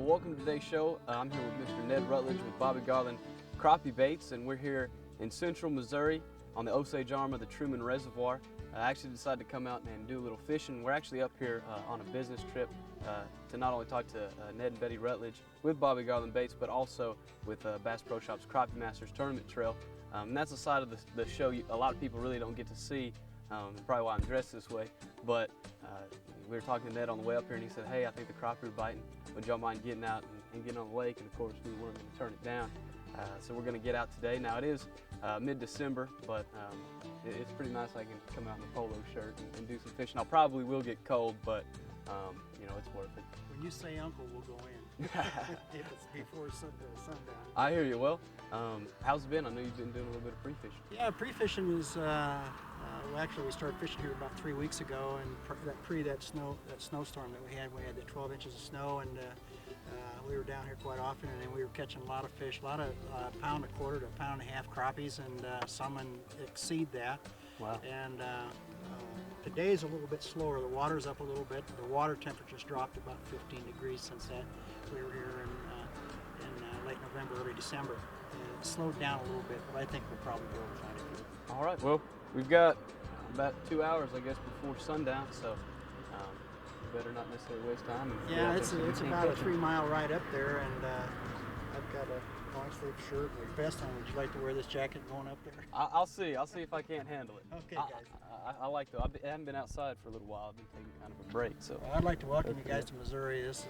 Well, welcome to today's show. I'm here with Mr. Ned Rutledge with Bobby Garland Crappie Baits, and we're here in central Missouri on the Osage arm of the Truman Reservoir. I actually decided to come out and do a little fishing. We're actually up here on a business trip to not only talk to Ned and Betty Rutledge with Bobby Garland Baits, but also with Bass Pro Shop's Crappie Masters Tournament Trail. And that's a side of the show a lot of people really don't get to see, probably why I'm dressed this way. But we were talking to Ned on the way up here, and he said, hey, I think the crappie are biting. Would y'all mind getting out and getting on the lake? And of course, we weren't going to turn it down. So we're going to get out today. Now, it is mid-December, but it's pretty nice I can come out in a polo shirt and do some fishing. I probably will get cold, but you know, it's worth it. When you say uncle, we'll go in. If it's before sundown. I hear you. Well, how's it been? I know you've been doing a little bit of pre-fishing. Yeah, pre-fishing is, well, actually we started fishing here about 3 weeks ago, and that snowstorm that we had the 12 inches of snow, and we were down here quite often, and we were catching a lot of fish, a lot of pound a quarter to a pound and a half crappies, and some exceed that. Wow. And today's a little bit slower. The water's up a little bit. The water temperature's dropped about 15 degrees since that we were here in late November, early December. And it slowed down a little bit, but I think we'll probably be able to find it good. All right. Well, we've got about 2 hours, I guess, before sundown, so we better not necessarily waste time. Yeah, it's about a 3-mile ride up there, and I've got a long sleeve shirt and a vest on. Would you like to wear this jacket going up there? I'll see. I'll see if I can't handle it. Okay, guys. I like to. I haven't been outside for a little while. I've been taking kind of a break. So Well, I'd like to welcome you guys to Missouri. This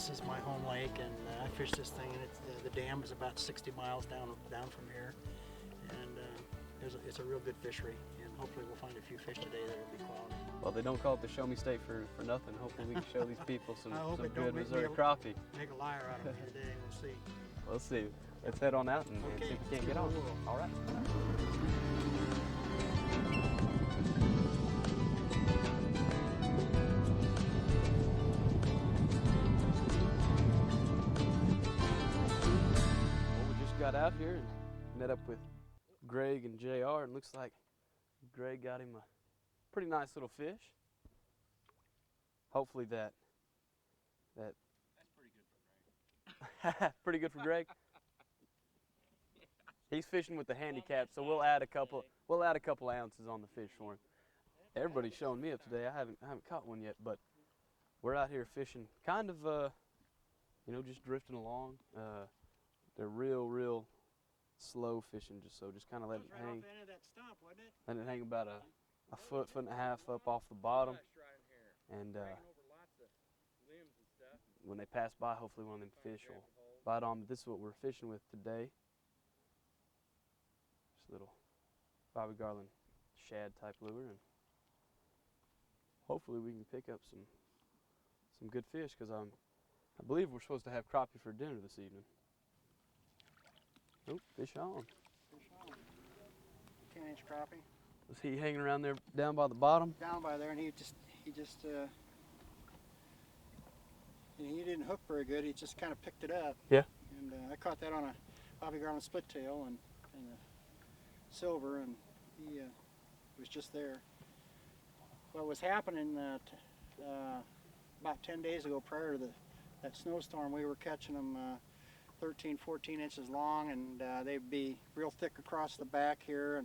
is my home lake, and I fish this thing. And the dam is about 60 miles down from here, and it's a real good fishery. And hopefully we'll find a few fish today that will be quality. Well, they don't call it the Show Me State for nothing. Hopefully we can show these people some I hope it good don't make Missouri me crappie. Make a liar out of me today. We'll see. We'll see. Let's head on out and see if we can't get on. All right. Well, we just got out here and met up with Greg and JR, and looks like Greg got him a pretty nice little fish. Hopefully that That's pretty good for Greg. pretty good for Greg. He's fishing with the handicap, so we'll add a couple ounces on the fish for him. Everybody's showing me up today. I haven't caught one yet, but we're out here fishing, kind of you know, just drifting along. They're real slow fishing, just kind of let it hang. Off end of that stump, wasn't it? Let it hang about a foot and a half up off the bottom, and when they pass by, hopefully one of them fish will bite on. But this is what we're fishing with today. Just a little Bobby Garland shad type lure, and hopefully we can pick up some good fish, because I believe we're supposed to have crappie for dinner this evening. Oh, fish on. Fish on. 10-inch crappie. Was he hanging around there down by the bottom? Down by there, and he didn't hook very good. He just kind of picked it up. Yeah. And I caught that on a Bobby Garland split tail and silver, and he was just there. What was happening about 10 days ago, prior to that snowstorm, we were catching them 13, 14 inches long, and they'd be real thick across the back here,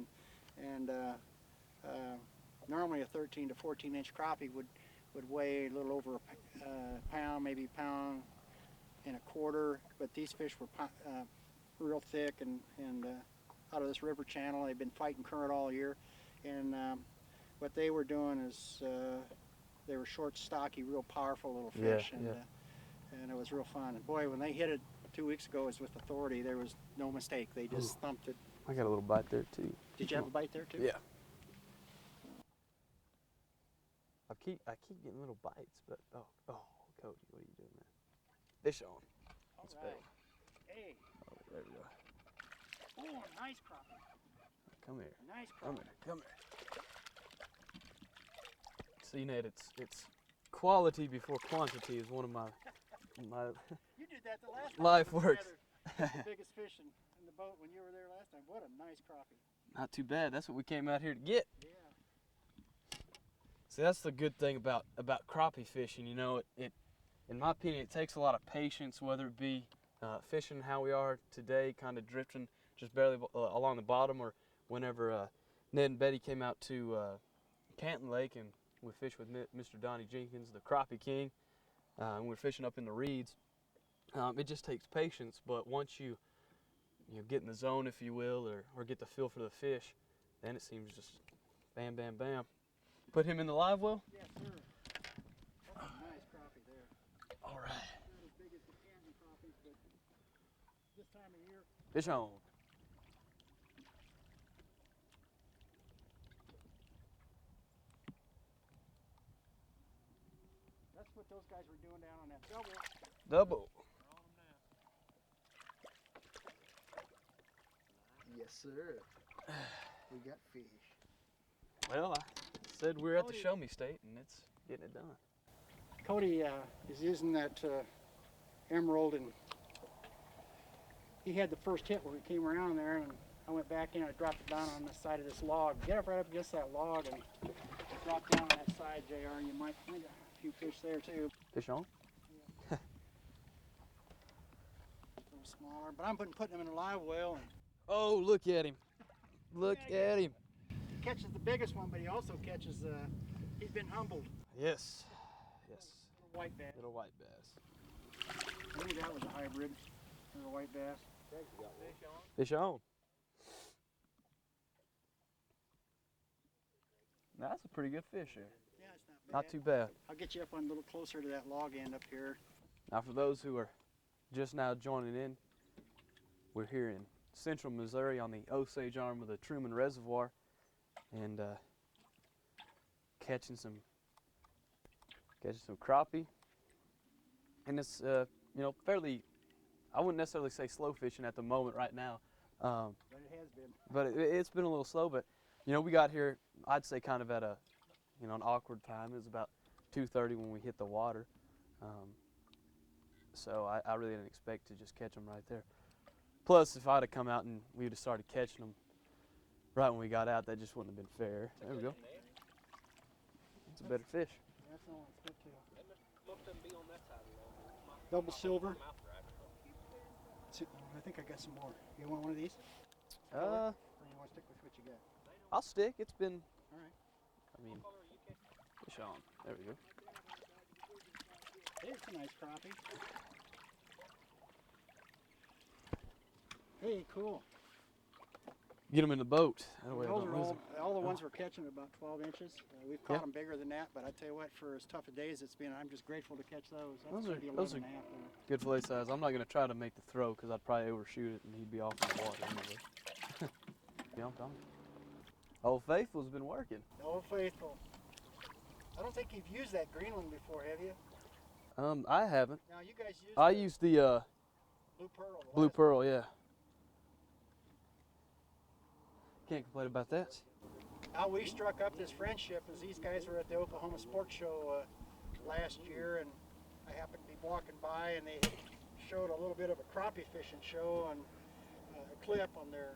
and normally a 13 to 14 inch crappie would weigh a little over a pound, maybe a pound and a quarter, but these fish were real thick and out of this river channel. They've been fighting current all year, and what they were doing is they were short, stocky, real powerful little fish, and it was real fun. And boy, when they hit it 2 weeks ago, it was with authority. There was no mistake. They just thumped it. I got a little bite there too. Did you have a bite there too? Yeah. I keep getting little bites, but oh, Cody, what are you doing there? Fish on. It's big. Hey. Oh, there we go. Oh, nice crappie. Come here. Nice Come crappie. here. Come here. See, Ned, it's quality before quantity is one of my You did that the last time. life we were works. together. The biggest fish in the boat when you were there last time. What a nice crappie. Not too bad. That's what we came out here to get. Yeah. See, that's the good thing about crappie fishing. You know, it in my opinion, it takes a lot of patience, whether it be fishing how we are today, kind of drifting just barely along the bottom, or whenever Ned and Betty came out to Canton Lake and we fished with Mr. Donnie Jenkins, the Crappie King, and we're fishing up in the reeds. It just takes patience, but once you get in the zone, if you will, or get the feel for the fish, then it seems just bam, bam, bam. Put him in the live well? Yes, sir. That's a nice crappie there. All right. Not as big as the Canton crappies, but this time of year. Fish on. That's what those guys were doing down on that double. Double. Yes, sir. We got fish. Well, I said we're at the show me state, and it's getting it done. Cody is using that emerald, and he had the first hit where he came around there, and I went back in and I dropped it down on the side of this log. Get up right up against that log and drop down on that side, JR, and you might find a few fish there too. Fish on? A little smaller, but I'm putting them in a live well. And Oh, look at him. Look at him. he catches the biggest one, but he also catches, he's been humbled. Yes. Yes. Little white bass. Little white bass. I think that was a hybrid. Little white bass. Fish on. That's a pretty good fish there. Yeah, it's not bad. Not too bad. I'll get you up on a little closer to that log end up here. Now, for those who are just now joining in, we're here in central Missouri on the Osage arm of the Truman Reservoir, and catching some crappie. And it's fairly, I wouldn't necessarily say slow fishing at the moment right now, But it has been. but it's been a little slow. But we got here, I'd say, kind of at a an awkward time. It was about 2:30 when we hit the water, so I really didn't expect to just catch them right there. Plus, if I'd have come out and we'd have started catching them right when we got out, that just wouldn't have been fair. There we go. It's a better fish. That's the one that's good too. Double silver. I think I got some more. You want one of these? Or you want to stick with what you got? I'll stick. It's been, All right. I mean, fish on. There we go. It's a nice crappie. Hey, cool. Get them in the boat. That way I Those don't are lose them. all the ones we're catching are about 12 inches. We've caught them bigger than that, but I tell you what, for as tough a day as it's been, I'm just grateful to catch those. That's Those are- maybe those 11 are- and a half there. Good fillet size. I'm not going to try to make the throw because I'd probably overshoot it and he'd be off in the water anyway. Yeah, I'm telling you. Old Faithful's been working. Old Faithful. I don't think you've used that green one before, have you? I haven't. Now, you guys used I the used the Blue Pearl. the Blue last Pearl, yeah. Can't complain about that. How we struck up this friendship is these guys were at the Oklahoma Sports Show last year, and I happened to be walking by, and they showed a little bit of a crappie fishing show and a clip on their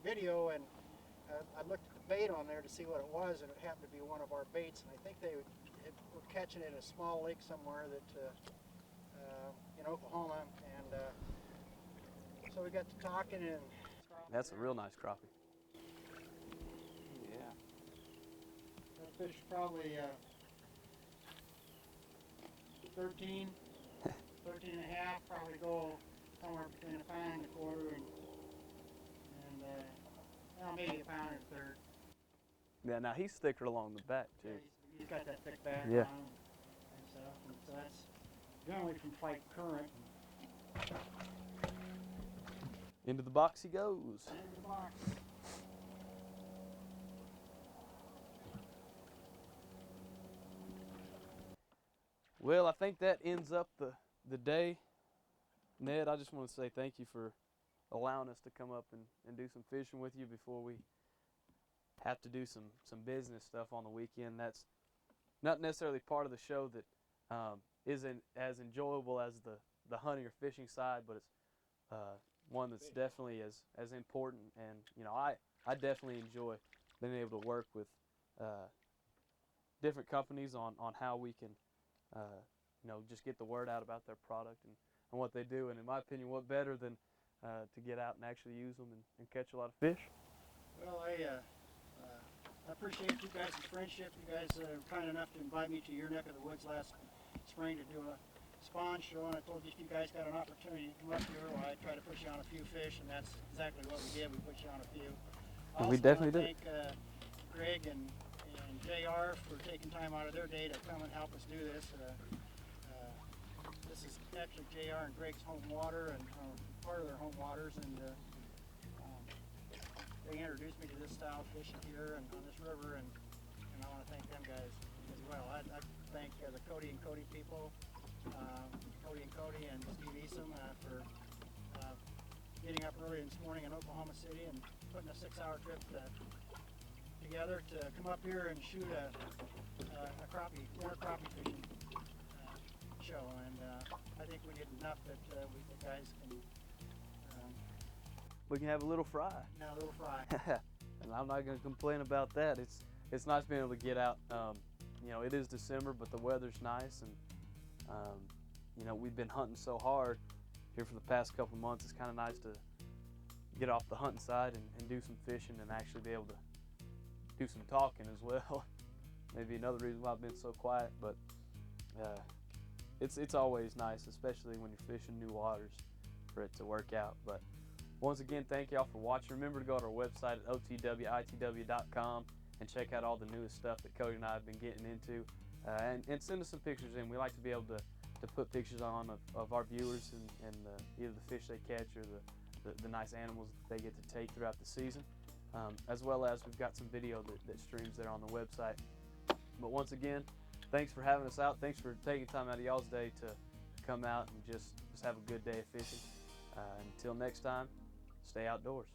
video, and I looked at the bait on there to see what it was, and it happened to be one of our baits, and I think they were catching it in a small lake somewhere that in Oklahoma, and so we got to talking, and That's a real nice crappie. yeah. That fish probably 13 and a half, probably go somewhere between a pound and a quarter and well, maybe a pound and a third. Yeah, now he's thicker along the back too. Yeah, he's got that thick back Yeah. on him and stuff, and so that's generally from Fight Current. Into the box he goes. In the box. Well, I think that ends up the day. Ned, I just want to say thank you for allowing us to come up and do some fishing with you before we have to do some business stuff on the weekend. That's not necessarily part of the show that isn't as enjoyable as the hunting or fishing side, but it's one that's definitely as important. And I definitely enjoy being able to work with different companies on how we can just get the word out about their product and what they do. And in my opinion, what better than to get out and actually use them and catch a lot of fish? Well, I appreciate you guys' friendship. You guys are kind enough to invite me to your neck of the woods last spring to do a spawn show, and I told you if you guys got an opportunity to come up here, well, I try to put you on a few fish, and that's exactly what we did. We put you on a few. And we definitely did. Thank Greg and JR for taking time out of their day to come and help us do this. This is actually JR and Greg's home water, and part of their home waters, and they introduced me to this style of fishing here and on this river, and I want to thank them guys as well. I thank the Cody and Cody people, Cody and Steve Easom for getting up early this morning in Oklahoma City and putting a 6-hour trip together to come up here and shoot a winter crappie fishing show. And I think we did enough that the guys can We can have a little fry. now a little fry. And I'm not going to complain about that. It's nice being able to get out. It is December, but the weather's nice, and we've been hunting so hard here for the past couple months. It's kind of nice to get off the hunting side and do some fishing and actually be able to do some talking as well. Maybe another reason why I've been so quiet, but it's always nice, especially when you're fishing new waters, for it to work out. But once again, thank y'all for watching. Remember to go to our website at otwitw.com and check out all the newest stuff that Cody and I have been getting into, and send us some pictures in. We like to be able to put pictures on of our viewers and either the fish they catch or the nice animals that they get to take throughout the season, as well as we've got some video that streams there on the website. But once again, thanks for having us out. Thanks for taking time out of y'all's day to come out and just have a good day of fishing. Until next time, stay outdoors.